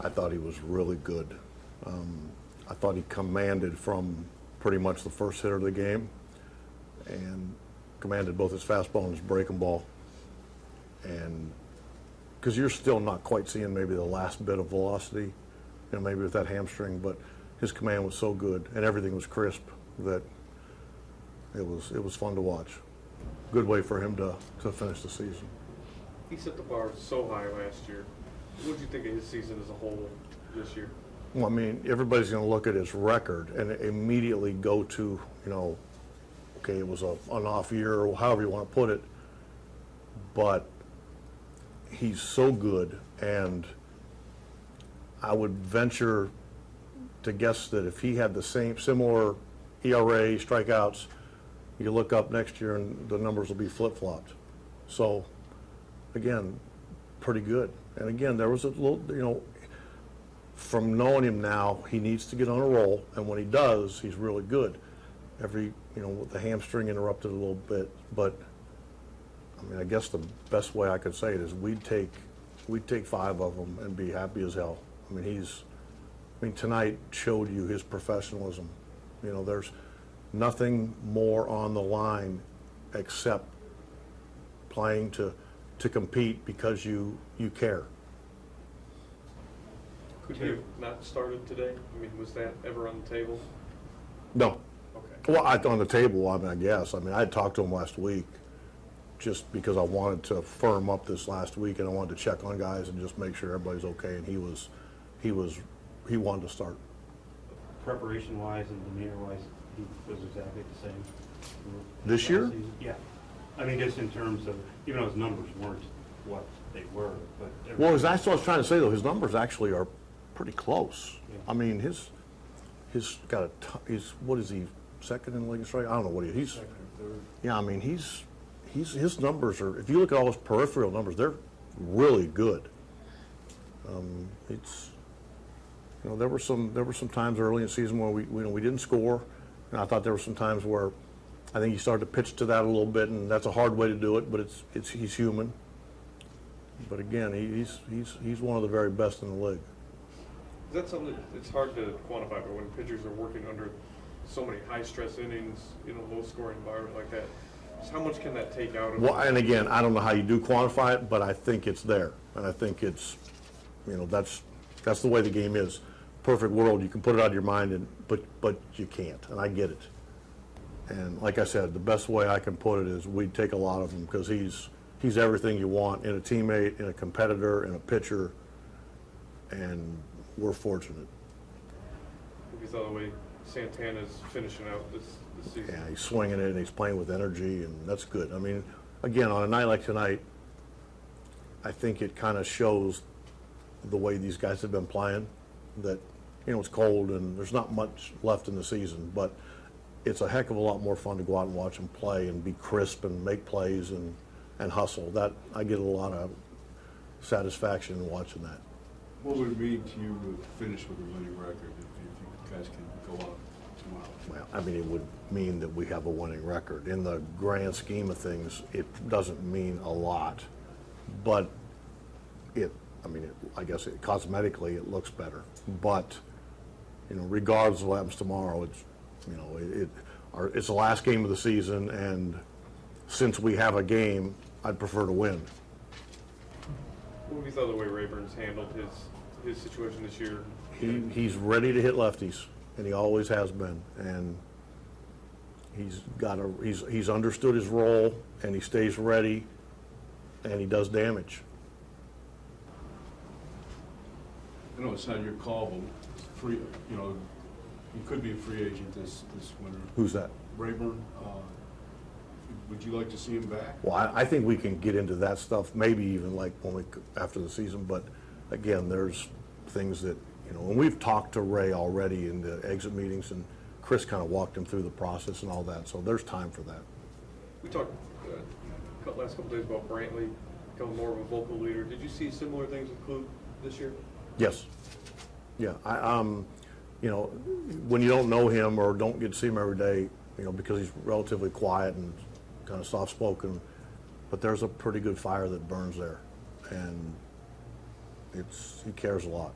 I thought he was really good. I thought he commanded from pretty much the first hitter of the game, and commanded both his fastball and his breaking ball. And because you're still not quite seeing maybe the last bit of velocity, maybe with that hamstring, but his command was so good and everything was crisp that it was fun to watch. Good way for him to finish the season. He set the bar so high last year. What did you think of his season as a whole this year? Well, I mean, everybody's going to look at his record and immediately go to, okay, it was an off year or however you want to put it, but he's so good, and I would venture to guess that if he had the similar ERA, strikeouts, you look up next year and the numbers will be flip-flopped. So, again, pretty good. And again, there was a little, from knowing him now, he needs to get on a roll, and when he does, he's really good. The hamstring interrupted a little bit, but I mean, I guess the best way I could say it is we'd take 5 of them and be happy as hell. I mean, tonight showed you his professionalism. There's nothing more on the line except playing to compete because you care. Could he have not started today? I mean, was that ever on the table? No. Okay. Well, on the table, I guess. I had talked to him last week just because I wanted to firm up this last week, and I wanted to check on guys and just make sure everybody's okay, and he wanted to start. Preparation-wise and demeanor-wise, he was exactly the same. This year? Season. Yeah. I mean, just in terms of, even though his numbers weren't what they were, but... Well, that's what I was trying to say, though. His numbers actually are pretty close. Yeah. I mean, he's what is he, second in the league in strike? I don't know what he's. Second or third. Yeah, I mean, his numbers are, if you look at all his peripheral numbers, they're really good. There were some times early in the season where we didn't score, and I thought there were some times where I think he started to pitch to that a little bit, and that's a hard way to do it, but he's human. But again, he's one of the very best in the league. Is that something it's hard to quantify, but when pitchers are working under so many high-stress innings, low-scoring environment like that, just how much can that take out of Well, and again, I don't know how you do quantify it, but I think it's there, and I think it's, that's the way the game is. Perfect world, you can put it out of your mind, but you can't, and I get it. And like I said, the best way I can put it is we'd take a lot of him because he's everything you want in a teammate, in a competitor, in a pitcher, and we're fortunate. If you saw the way Santana's finishing out this season. Yeah, he's swinging it and he's playing with energy, and that's good. I mean, again, on a night like tonight, I think it kind of shows the way these guys have been playing, that, it's cold and there's not much left in the season, but it's a heck of a lot more fun to go out and watch them play and be crisp and make plays and hustle. That I get a lot of satisfaction in watching that. What would it mean to you to finish with a winning record if you guys can go out tomorrow? Well, it would mean that we have a winning record. In the grand scheme of things, it doesn't mean a lot, but I guess cosmetically it looks better. But, regardless of what happens tomorrow, it's the last game of the season, and since we have a game, I'd prefer to win. What have you thought of the way Rayburn's handled his situation this year? He's ready to hit lefties, and he always has been. And he's understood his role, and he stays ready, and he does damage. I know it's not your call, but free. You could be a free agent this winter. Who's that? Rayburn. Would you like to see him back? Well, I think we can get into that stuff, maybe even like after the season. But again, there's things that, and we've talked to Ray already in the exit meetings, and Chris kind of walked him through the process and all that. So there's time for that. We talked last couple days about Brantley becoming more of a vocal leader. Did you see similar things with Klub this year? Yes. Yeah. When you don't know him or don't get to see him every day, because he's relatively quiet and kind of soft-spoken, but there's a pretty good fire that burns there, and he cares a lot.